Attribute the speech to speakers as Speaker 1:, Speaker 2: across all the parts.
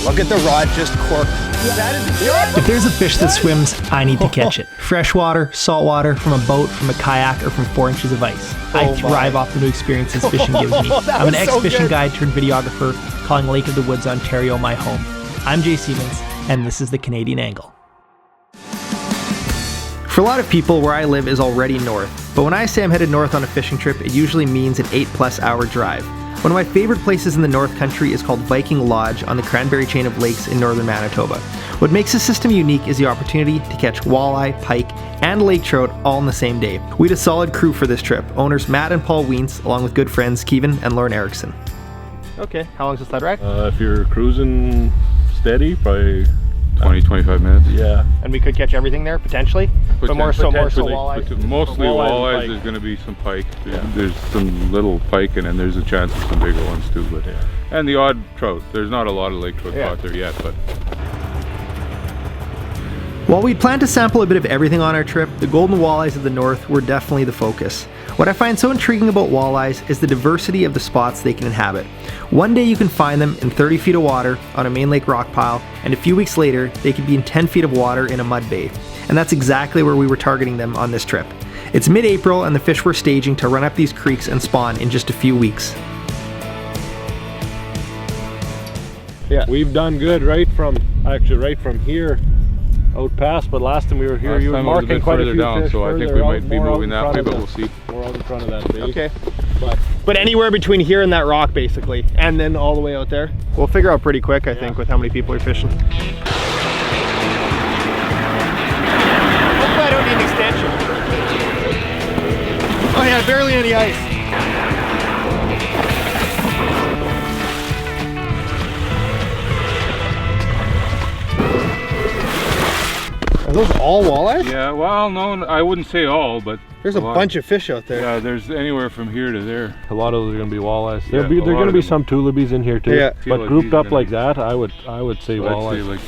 Speaker 1: Look at the rod just corked. That is good.
Speaker 2: If there's a fish that swims, I need to catch it. Freshwater, saltwater, from a boat, from a kayak, or from 4 inches of ice. I thrive off the new experiences fishing gives me. I'm an ex-fishing guide turned videographer, calling Lake of the Woods, Ontario my home. I'm Jay Siemens, and this is the Canadian Angle. For a lot of people, where I live is already north, but when I say I'm headed north on a fishing trip, it usually means an 8+ hour drive. One of my favorite places in the North Country is called Viking Lodge on the Cranberry chain of lakes in Northern Manitoba. What makes this system unique is the opportunity to catch walleye, pike, and lake trout all in the same day. We had a solid crew for this trip, owners Matt and Paul Wiens, along with good friends Keevin and Lorne Erickson. Okay, how long is the sled ride?
Speaker 3: If you're cruising steady, probably
Speaker 4: 20-25 minutes.
Speaker 3: Yeah.
Speaker 2: And we could catch everything there, potentially? But more so walleyes?
Speaker 4: Mostly walleyes, there's going to be some pike. There's some little pike, and then there's a chance of some bigger ones too. But and the odd trout. There's not a lot of lake trout out there yet, but...
Speaker 2: While we planned to sample a bit of everything on our trip, the golden walleyes of the north were definitely the focus. What I find so intriguing about walleyes is the diversity of the spots they can inhabit. One day you can find them in 30 feet of water on a main lake rock pile, and a few weeks later they can be in 10 feet of water in a mud bay. And that's exactly where we were targeting them on this trip. It's mid-April and the fish were staging to run up these creeks and spawn in just a few weeks.
Speaker 3: Yeah, we've done good right from here out past, but last time we were here, you were marking quite a few
Speaker 4: down,
Speaker 3: fish
Speaker 4: so I think we might be moving that way, but we'll see.
Speaker 3: More out in front of that base.
Speaker 2: Okay. But anywhere between here and that rock, basically, and then all the way out there. We'll figure out pretty quick, I think, with how many people are fishing. Hopefully I don't need an extension. Oh yeah, barely any ice. Are those all walleyes?
Speaker 4: Yeah, well, no, I wouldn't say all, but
Speaker 2: there's a bunch of fish out there.
Speaker 4: Yeah, there's anywhere from here to there.
Speaker 3: A lot of those are going to be walleyes. There are
Speaker 4: Yeah,
Speaker 3: going to be some tulipies in here too.
Speaker 2: Yeah.
Speaker 3: But grouped up like that, I would say walleyes.
Speaker 4: Like,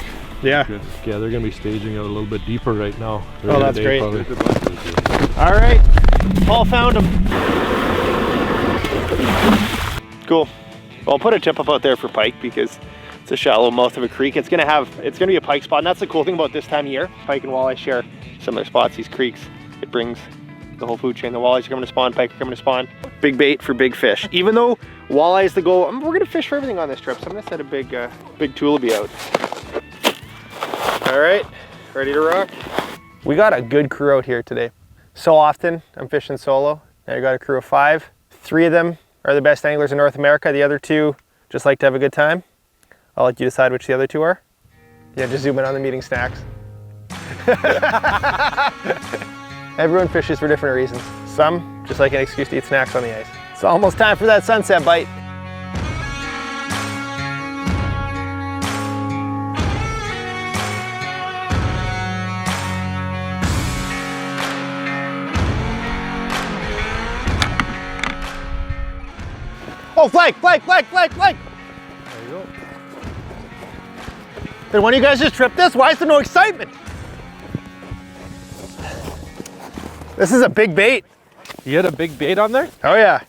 Speaker 2: yeah.
Speaker 3: Yeah, they're going to be staging out a little bit deeper right now.
Speaker 2: Oh, that's great.
Speaker 3: Probably.
Speaker 2: All right, Paul found them. Cool. Well, I'll put a tip up out there for pike because it's a shallow mouth of a creek. It's gonna be a pike spot, and that's the cool thing about this time of year. Pike and walleye share similar spots, these creeks. It brings the whole food chain. The walleyes are coming to spawn, pike are coming to spawn. Big bait for big fish. Even though walleye is the goal, we're gonna fish for everything on this trip, so I'm gonna set a big tulipy out. All right, ready to rock? We got a good crew out here today. So often I'm fishing solo. Now I got a crew of 5. 3 of them are the best anglers in North America. The other 2 just like to have a good time. I'll let you decide which the other 2 are. Yeah, just zoom in on them eating snacks. Everyone fishes for different reasons. Some just like an excuse to eat snacks on the ice. It's almost time for that sunset bite. Oh, flag, flag, flag, flag, flag. There you go. Did one of you guys just trip this? Why is there no excitement? This is a big bait.
Speaker 3: You had a big bait on there?
Speaker 2: Oh yeah.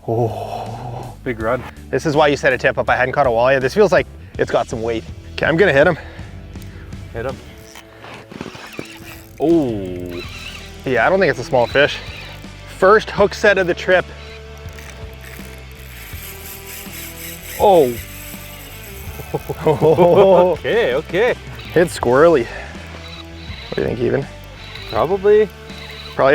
Speaker 3: Oh, big run.
Speaker 2: This is why you set a tip up. I hadn't caught a walleye. This feels like it's got some weight. Okay, I'm gonna hit him.
Speaker 3: Hit him. Oh.
Speaker 2: Yeah, I don't think it's a small fish. First hook set of the trip.
Speaker 3: Oh. Okay, okay.
Speaker 2: It's squirrely. What do you think, Keevin?
Speaker 3: Probably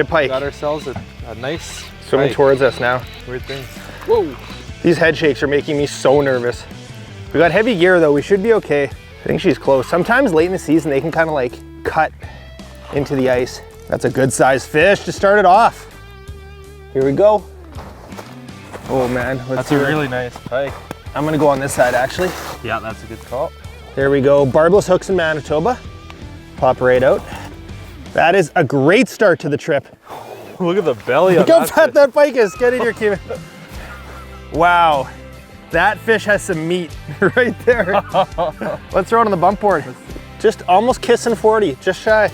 Speaker 2: a pike.
Speaker 3: Got ourselves a nice
Speaker 2: swimming
Speaker 3: pike.
Speaker 2: towards us now.
Speaker 3: Weird things. Whoa.
Speaker 2: These head shakes are making me so nervous. We got heavy gear though, we should be okay. I think she's close. Sometimes late in the season they can kind of like cut into the ice. That's a good sized fish to start it off. Here we go. Oh man,
Speaker 3: that's a really nice pike.
Speaker 2: I'm gonna go on this side actually.
Speaker 3: Yeah, that's a good call.
Speaker 2: There we go, barbless hooks in Manitoba. Pop right out. That is a great start to the trip.
Speaker 3: Look at the belly on
Speaker 2: that. Look how fat that pike is. Get in here, Keevin. Wow, that fish has some meat right there. Let's throw it on the bump board. Just almost kissing 40, just shy.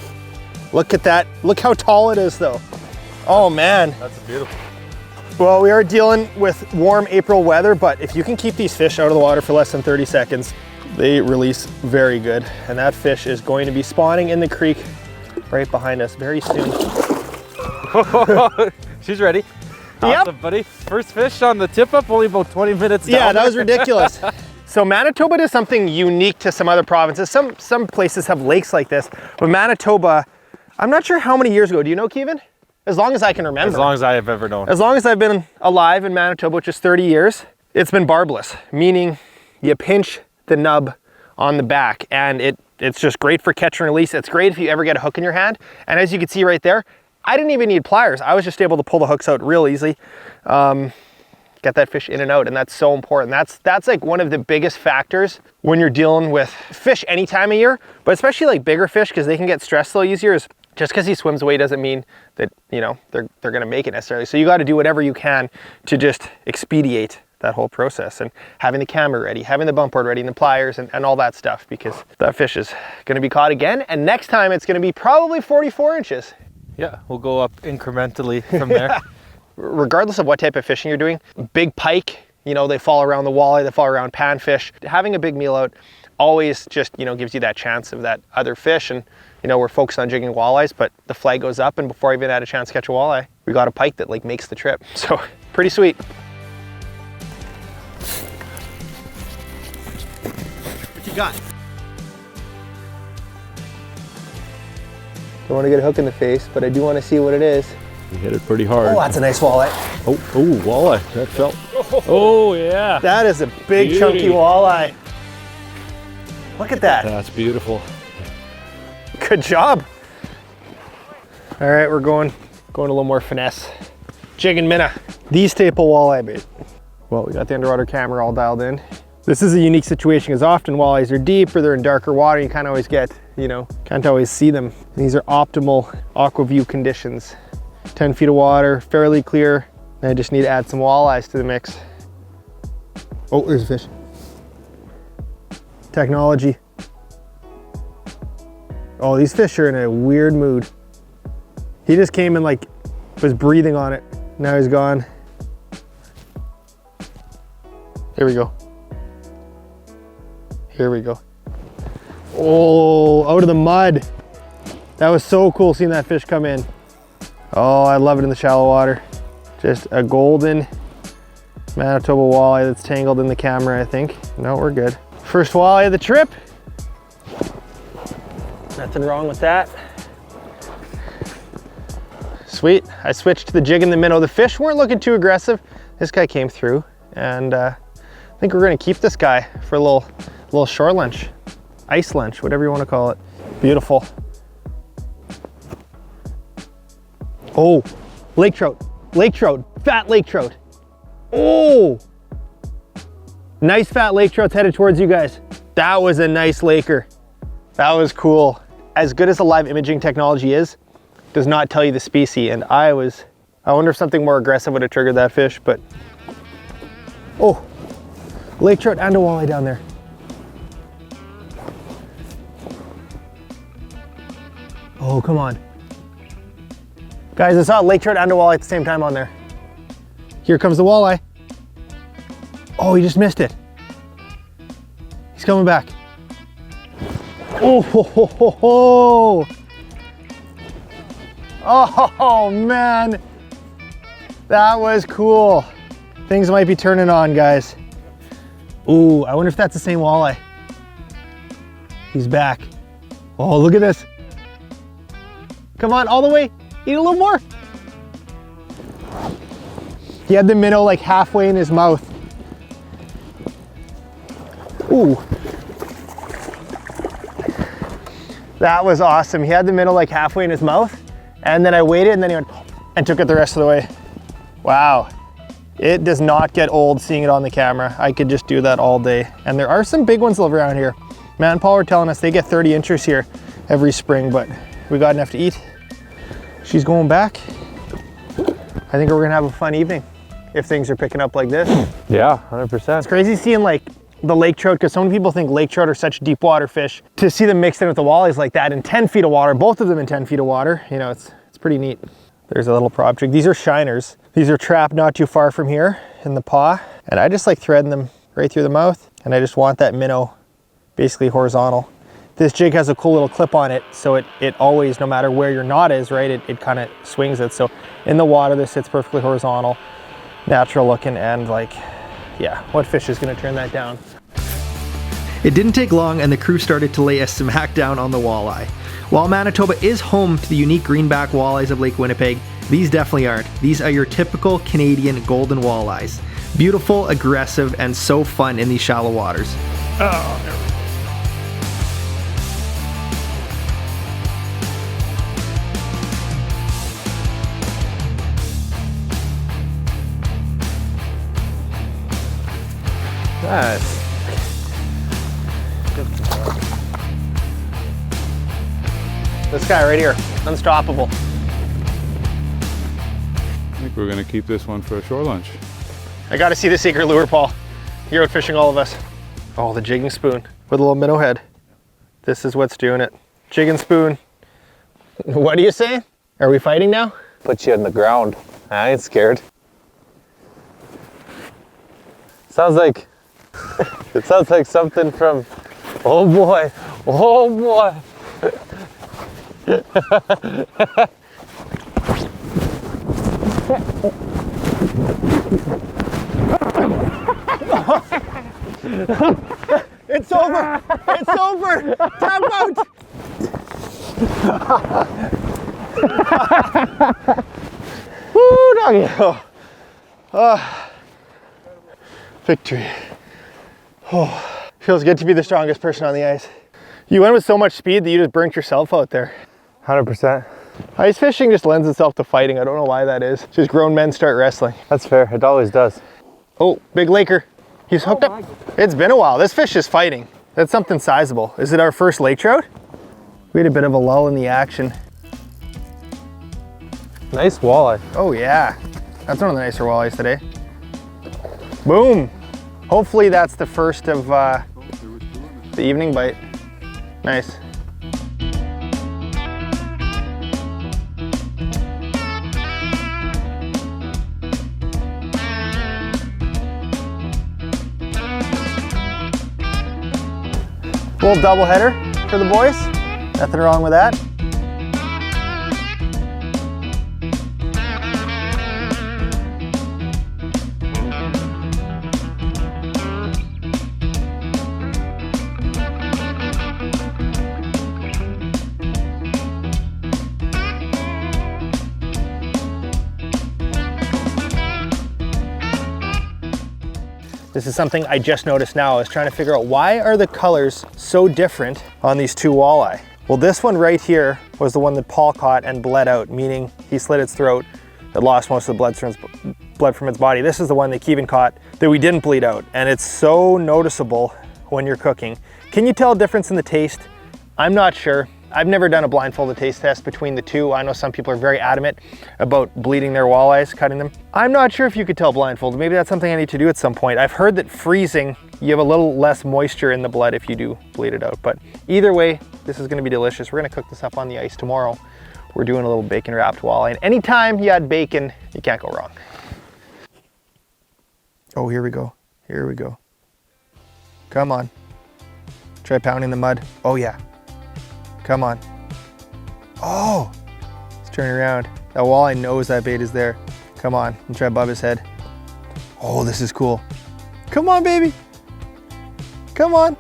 Speaker 2: Look at that. Look how tall it is though. Oh man.
Speaker 3: That's beautiful.
Speaker 2: Well, we are dealing with warm April weather, but if you can keep these fish out of the water for less than 30 seconds,
Speaker 5: They release very good, and that fish is going to be spawning in the creek right behind us very soon.
Speaker 1: She's ready.
Speaker 5: Yep.
Speaker 1: Awesome, buddy. First fish on the tip up, only about 20 minutes down.
Speaker 5: Yeah, that was ridiculous. So Manitoba does something unique to some other provinces. Some places have lakes like this, but Manitoba, I'm not sure how many years ago. Do you know, Keevin? As long as I can remember.
Speaker 1: As long as I have ever known.
Speaker 5: As long as I've been alive in Manitoba, which is 30 years, it's been barbless, meaning you pinch the nub on the back, and it's just great for catch and release. It's great if you ever get a hook in your hand. And as you can see right there, I didn't even need pliers. I was just able to pull the hooks out real easily. Get that fish in and out, and that's so important. That's like one of the biggest factors when you're dealing with fish any time of year, but especially like bigger fish, because they can get stressed a little easier. Is just because he swims away doesn't mean that, you know, they're gonna make it necessarily. So you got to do whatever you can to just expedite that whole process, and having the camera ready, having the bump board ready, and the pliers and all that stuff, because that fish is gonna be caught again, and next time it's gonna be probably 44 inches.
Speaker 1: Yeah, we'll go up incrementally from there.
Speaker 5: Regardless of what type of fishing you're doing, big pike, you know, they fall around the walleye, they fall around panfish. Having a big meal out always just, you know, gives you that chance of that other fish. And, you know, we're focused on jigging walleyes, but the flag goes up, and before I even had a chance to catch a walleye, we got a pike that like makes the trip. So pretty sweet. What you got? Don't want to get a hook in the face, but I do want to see what it is.
Speaker 3: You hit it pretty hard.
Speaker 5: Oh, that's a nice walleye.
Speaker 3: Oh, walleye. That felt. Oh, yeah.
Speaker 5: That is a big chunky walleye. Look at that.
Speaker 3: That's beautiful.
Speaker 5: Good job. All right, we're going a little more finesse. Jig and minnow. The staple walleye bait. Well, we got the underwater camera all dialed in. This is a unique situation because often walleyes are deep or they're in darker water. You can't always get, you know, can't always see them. And these are optimal aqua view conditions. 10 feet of water, fairly clear. And I just need to add some walleyes to the mix. Oh, there's a fish. Technology. Oh, these fish are in a weird mood. He just came and like was breathing on it. Now he's gone. Here we go. Here we go. Oh, out of the mud. That was so cool seeing that fish come in. Oh, I love it in the shallow water. Just a golden Manitoba walleye that's tangled in the camera, I think. No, we're good. First walleye of the trip. Nothing wrong with that. Sweet, I switched to the jig in the minnow. The fish weren't looking too aggressive. This guy came through, and I think we're gonna keep this guy for a little shore lunch, ice lunch, whatever you wanna call it. Beautiful. Oh, lake trout, fat lake trout. Oh, nice fat lake trout's headed towards you guys. That was a nice laker. That was cool. As good as the live imaging technology is, does not tell you the species. And I wonder if something more aggressive would have triggered that fish, but. Oh, lake trout and a walleye down there. Oh, come on. Guys, I saw a lake trout and a walleye at the same time on there. Here comes the walleye. Oh, he just missed it. He's coming back. Oh, ho, ho, ho, ho. Oh, man. That was cool. Things might be turning on, guys. Ooh, I wonder if that's the same walleye. He's back. Oh, look at this. Come on, all the way. Eat a little more. He had the minnow like halfway in his mouth. Ooh. That was awesome. He had the minnow like halfway in his mouth, and then I waited, and then he went and took it the rest of the way. Wow. It does not get old seeing it on the camera. I could just do that all day. And there are some big ones around here. Matt and Paul were telling us they get 30 inches here every spring, but we got enough to eat. She's going back. I think we're gonna have a fun evening if things are picking up like this.
Speaker 1: Yeah, 100%.
Speaker 5: It's crazy seeing like the lake trout, because so many people think lake trout are such deep water fish. To see them mixed in with the walleyes like that in 10 feet of water, both of them in 10 feet of water, you know, it's pretty neat. There's a little prop jig. These are shiners. These are trapped not too far from here in the paw. And I just like threading them right through the mouth. And I just want that minnow basically horizontal. This jig has a cool little clip on it, so it always, no matter where your knot is, right, it kind of swings it. So in the water, this sits perfectly horizontal, natural looking, and like, yeah, what fish is gonna turn that down?
Speaker 2: It didn't take long and the crew started to lay a smack down on the walleye. While Manitoba is home to the unique greenback walleyes of Lake Winnipeg, these definitely aren't. These are your typical Canadian golden walleyes. Beautiful, aggressive, and so fun in these shallow waters.
Speaker 3: Oh, there we go.
Speaker 5: Nice. This guy right here, unstoppable.
Speaker 4: I think we're gonna keep this one for a shore lunch.
Speaker 5: I gotta see the secret lure, Paul. You're out fishing all of us. Oh, the jigging spoon with a little minnow head. This is what's doing it. Jig and spoon. What are you saying? Are we fighting now?
Speaker 1: Put you in the ground. I ain't scared. Sounds like, it sounds like something from, oh boy, oh boy.
Speaker 5: It's over! It's over! Tap out! Woo, doggy! Oh. Victory. Oh. Feels good to be the strongest person on the ice. You went with so much speed that you just burnt yourself out there.
Speaker 1: 100%.
Speaker 5: Ice fishing just lends itself to fighting. I don't know why that is. Just grown men start wrestling.
Speaker 1: That's fair, it always does.
Speaker 5: Oh, big laker. He's hooked up. It's been a while. This fish is fighting. That's something sizable. Is it our first lake trout? We had a bit of a lull in the action.
Speaker 1: Nice walleye.
Speaker 5: Oh yeah, that's one of the nicer walleyes today. Boom. Hopefully that's the first of the evening bite. Nice. Little double header for the boys. Nothing wrong with that. This is something I just noticed now. I was trying to figure out why are the colors so different on these two walleye? Well, this one right here was the one that Paul caught and bled out, meaning he slit its throat. It lost most of the blood from its body. This is the one that Keevin caught that we didn't bleed out. And it's so noticeable when you're cooking. Can you tell a difference in the taste? I'm not sure. I've never done a blindfolded taste test between the two. I know some people are very adamant about bleeding their walleyes, cutting them. I'm not sure if you could tell blindfolded. Maybe that's something I need to do at some point. I've heard that freezing, you have a little less moisture in the blood if you do bleed it out. But either way, this is gonna be delicious. We're gonna cook this up on the ice tomorrow. We're doing a little bacon wrapped walleye. And anytime you add bacon, you can't go wrong. Oh, here we go. Here we go. Come on. Try pounding the mud. Oh yeah. Come on. Oh, it's turning around. That walleye knows that bait is there. Come on, and try above his head. Oh, this is cool. Come on, baby. Come on.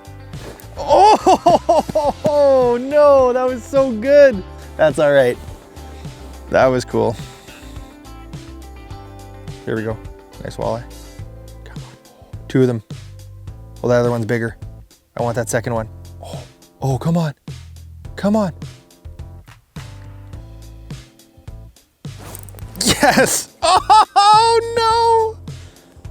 Speaker 5: Oh, no, that was so good. That's all right. That was cool. Here we go. Nice walleye. Come on. Two of them. Well, the other one's bigger. I want that second one. Oh, come on. Come on. Yes. Oh, no.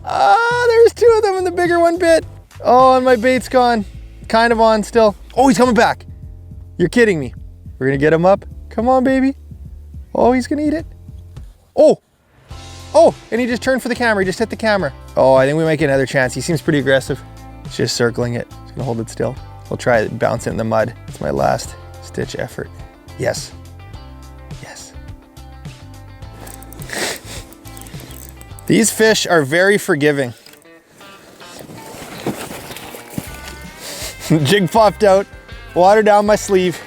Speaker 5: Ah, there's two of them and the bigger one bit. Oh, and my bait's gone. Kind of on still. Oh, he's coming back. You're kidding me. We're going to get him up. Come on, baby. Oh, he's going to eat it. Oh. Oh, and he just turned for the camera. He just hit the camera. Oh, I think we might get another chance. He seems pretty aggressive. He's just circling it. He's going to hold it still. We'll try it, bounce it in the mud. It's my last ditch effort. Yes. Yes. These fish are very forgiving. Jig fluffed out, water down my sleeve,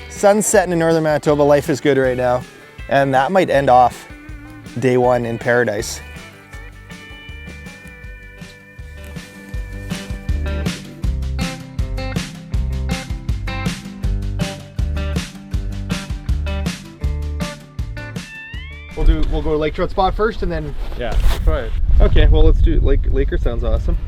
Speaker 5: sun's setting in Northern Manitoba, life is good right now. And that might end off day one in paradise. We'll go to Lake Trout spot first and then.
Speaker 3: Yeah, try it.
Speaker 5: Okay, well let's do Laker sounds awesome.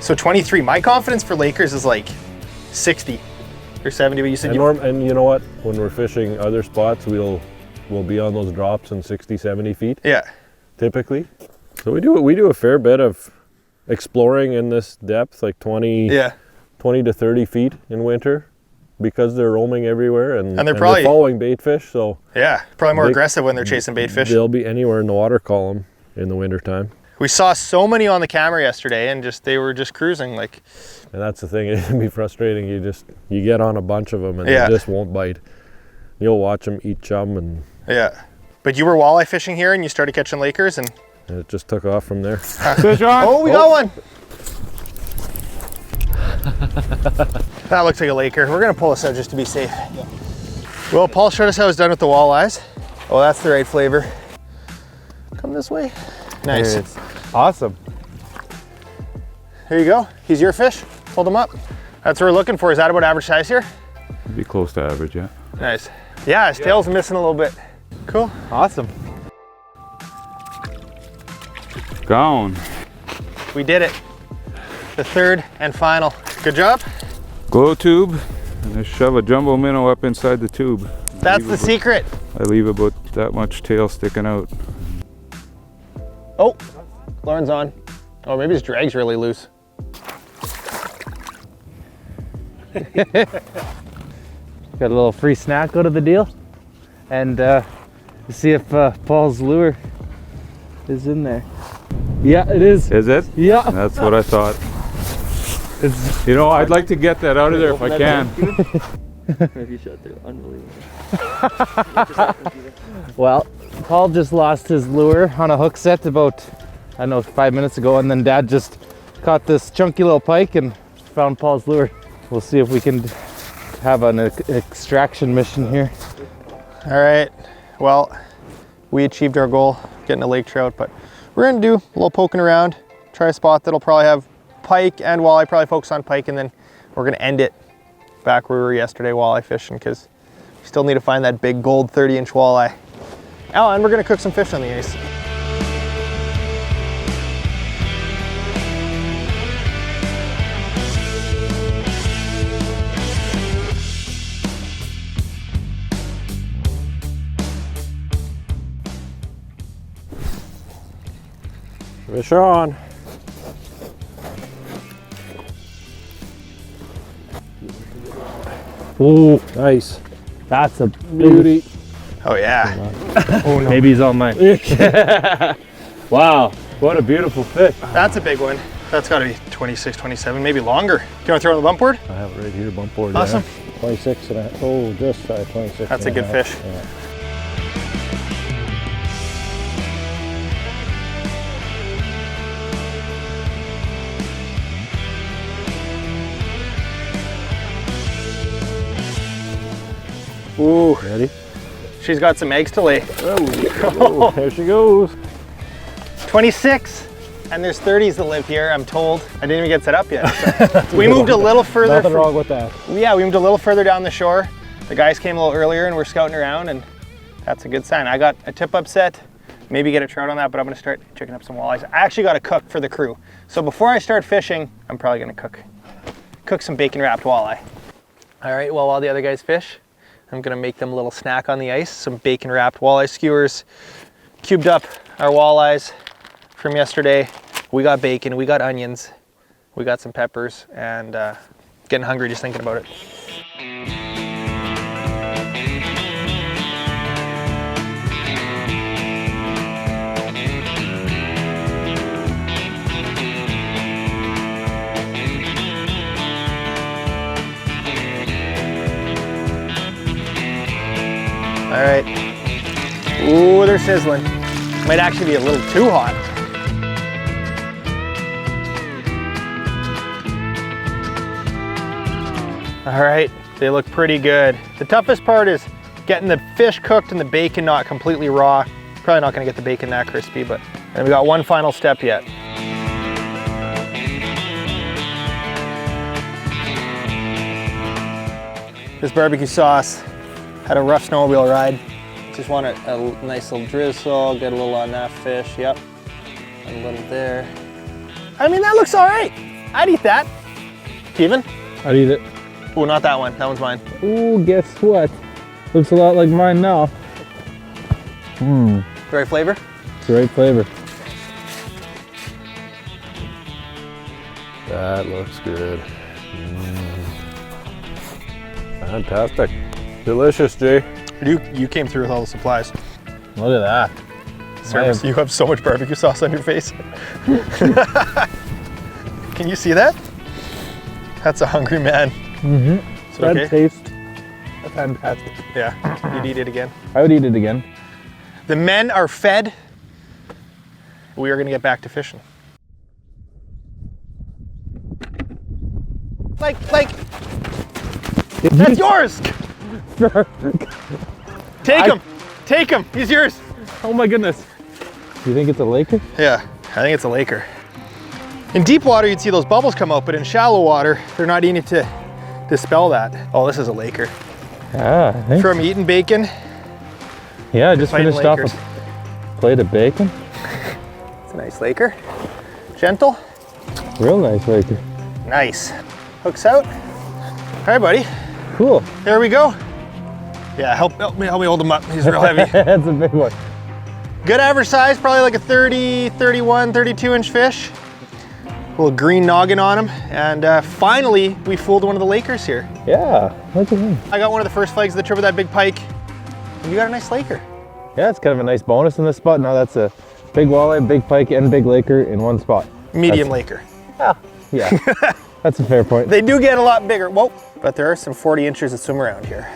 Speaker 5: So 23, my confidence for Lakers is like 60 or 70, but you said
Speaker 3: and you know what? When we're fishing other spots, we'll be on those drops in 60, 70 feet.
Speaker 5: Yeah.
Speaker 3: Typically. So we do a fair bit of exploring in this depth, like 20 to 30 feet in winter, because they're roaming everywhere and they're following bait fish. So
Speaker 5: yeah, probably more aggressive when they're chasing bait fish.
Speaker 3: They'll be anywhere in the water column in the winter time.
Speaker 5: We saw so many on the camera yesterday and they were just cruising like.
Speaker 3: And that's the thing, it can be frustrating. You get on a bunch of them and they just won't bite. You'll watch them eat chum and.
Speaker 5: Yeah. But you were walleye fishing here and you started catching Lakers and
Speaker 3: it just took off from there.
Speaker 5: Fish on. Oh, we got one. That looks like a Laker. We're gonna pull this out just to be safe. Yeah. Well, Paul showed us how it's done with the walleyes. Oh, that's the right flavor. Come this way. Nice.
Speaker 1: It's awesome.
Speaker 5: Here you go. He's your fish. Hold him up. That's what we're looking for. Is that about average size here?
Speaker 4: Be close to average, yeah.
Speaker 5: Nice. Yeah, his tail's missing a little bit. Cool.
Speaker 1: Awesome.
Speaker 4: Gone.
Speaker 5: We did it. The third and final. Good job.
Speaker 4: Glow tube, and I shove a jumbo minnow up inside the tube.
Speaker 5: That's the secret.
Speaker 4: I leave about that much tail sticking out.
Speaker 5: Oh, Lauren's on. Oh, maybe his drag's really loose.
Speaker 1: Got a little free snack out of the deal. And see if Paul's lure is in there. Yeah, it is.
Speaker 4: Is it?
Speaker 1: Yeah.
Speaker 4: That's what I thought. You know, I'd like to get that out of there if I can.
Speaker 6: If you shot through, unbelievable.
Speaker 1: Well, Paul just lost his lure on a hook set about, I don't know, 5 minutes ago, and then Dad just caught this chunky little pike and found Paul's lure. We'll see if we can have an extraction mission here.
Speaker 5: All right, well, we achieved our goal, getting a lake trout, but we're gonna do a little poking around, try a spot that'll probably have pike and walleye, probably focus on pike, and then we're gonna end it back where we were yesterday walleye fishing, because we still need to find that big gold 30-inch walleye. Oh, and we're gonna cook some fish on the ice.
Speaker 3: Fish on.
Speaker 1: Oh,
Speaker 3: Nice.
Speaker 1: that's a
Speaker 3: Beauty.
Speaker 5: Oh yeah.
Speaker 1: Oh no. Maybe he's on mine. Wow, what a beautiful fish.
Speaker 5: That's a big one. That's gotta be 26, 27, maybe longer. Do you wanna throw it on the bump board?
Speaker 3: I have it right here, bump board.
Speaker 5: Awesome.
Speaker 3: Yeah. 26 and a half. Oh, just 26.
Speaker 5: That's a good fish.
Speaker 3: Yeah.
Speaker 5: Ooh,
Speaker 3: Ready?
Speaker 5: she's got some eggs to lay.
Speaker 3: Oh, there she goes.
Speaker 5: 26, and there's 30s that live here, I'm told. I didn't even get set up yet. So. We moved a little further.
Speaker 3: Nothing wrong with that.
Speaker 5: Yeah, we moved a little further down the shore. The guys came a little earlier and we're scouting around, and that's a good sign. I got a tip up set, maybe get a trout on that, but I'm gonna start checking up some walleyes. I actually got to cook for the crew. So before I start fishing, I'm probably gonna cook some bacon wrapped walleye. All right, well, while the other guys fish, I'm gonna make them a little snack on the ice, some bacon wrapped walleye skewers, cubed up our walleyes from yesterday. We got bacon, we got onions, we got some peppers, and getting hungry just thinking about it. All right. Ooh, they're sizzling. Might actually be a little too hot. All right, they look pretty good. The toughest part is getting the fish cooked and the bacon not completely raw. Probably not gonna get the bacon that crispy, but and we got one final step yet. This barbecue sauce had a rough snowmobile ride. Just want a nice little drizzle, get a little on that fish, yep. And a little there. I mean, that looks all right. I'd eat that. Keevin?
Speaker 1: I'd eat it.
Speaker 5: Oh, not that one. That one's mine.
Speaker 1: Ooh, guess what? Looks a lot like mine now. Mmm.
Speaker 5: Right flavor?
Speaker 1: It's the right flavor.
Speaker 3: That looks good. Fantastic. Delicious, Jay.
Speaker 5: You came through with all the supplies.
Speaker 1: Look at that.
Speaker 5: Service, you have so much barbecue sauce on your face. Can you see that? That's a hungry man.
Speaker 1: Mm-hmm. That
Speaker 5: okay?
Speaker 1: tastes fantastic.
Speaker 5: Yeah, you'd eat it again.
Speaker 1: I would eat it again.
Speaker 5: The men are fed. We are gonna get back to fishing. Like, that's yours! Take him, he's yours.
Speaker 1: Oh my goodness. You think it's a Laker?
Speaker 5: Yeah, I think it's a Laker. In deep water, you'd see those bubbles come out, but in shallow water, they're not easy to dispel that. Oh, this is a Laker.
Speaker 1: Yeah, I think.
Speaker 5: From eating bacon.
Speaker 1: Yeah, I just finished off a plate of bacon.
Speaker 5: It's a nice Laker. Gentle.
Speaker 1: Real nice Laker.
Speaker 5: Nice. Hooks out. All right, buddy.
Speaker 1: Cool.
Speaker 5: There we go. Yeah, help me hold him up. He's real heavy.
Speaker 1: That's a big one.
Speaker 5: Good average size, probably like a 30, 31, 32 inch fish. A little green noggin on him. And finally, we fooled one of the Lakers here.
Speaker 1: Yeah, look at him.
Speaker 5: I got one of the first flags of the trip with that big pike. And you got a nice Laker.
Speaker 1: Yeah, it's kind of a nice bonus in this spot. Now that's a big walleye, big pike, and big Laker in one spot.
Speaker 5: Medium Laker.
Speaker 1: Yeah, that's a fair point.
Speaker 5: They do get a lot bigger. Whoa, but there are some 40 inchers that swim around here.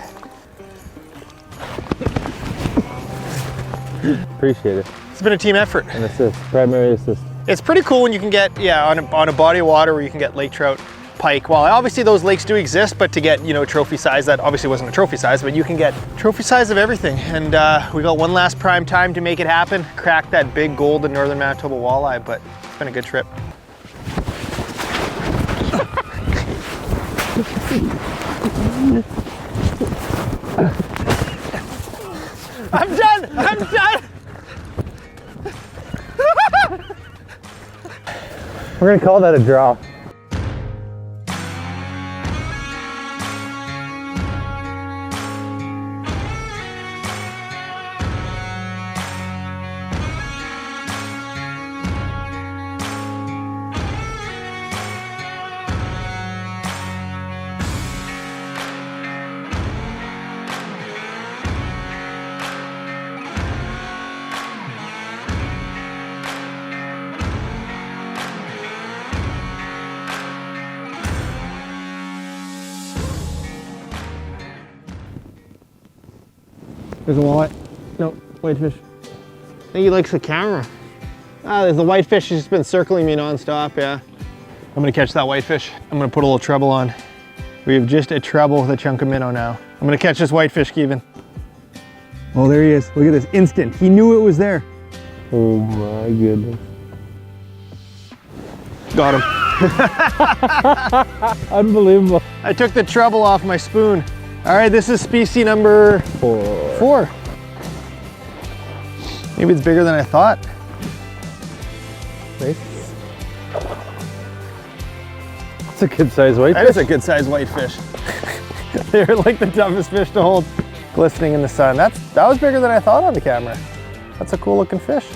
Speaker 1: Appreciate it.
Speaker 5: It's been a team effort.
Speaker 1: An assist, primary assist.
Speaker 5: It's pretty cool when you can get, yeah, on a body of water where you can get lake trout, pike. Well, obviously those lakes do exist, but to get, you know, trophy size, that obviously wasn't a trophy size, but you can get trophy size of everything. And we got one last prime time to make it happen, crack that big golden Northern Manitoba walleye, but it's been a good trip. I'm done! I'm done!
Speaker 1: We're gonna call that a draw.
Speaker 5: There's a walleye. No, whitefish. I think he likes the camera. Ah, there's the whitefish. He's just been circling me nonstop, yeah. I'm gonna catch that whitefish. I'm gonna put a little treble on. We have just a treble with a chunk of minnow now. I'm gonna catch this whitefish, Keevin. Oh, there he is. Look at this, instant. He knew it was there.
Speaker 1: Oh my goodness.
Speaker 5: Got him.
Speaker 1: Unbelievable.
Speaker 5: I took the treble off my spoon. All right, this is species number 4. Maybe it's bigger than I thought.
Speaker 1: Nice. It's a good sized whitefish.
Speaker 5: That is a good sized whitefish. They're like the toughest fish to hold, glistening in the sun. That was bigger than I thought on the camera. That's a cool looking fish.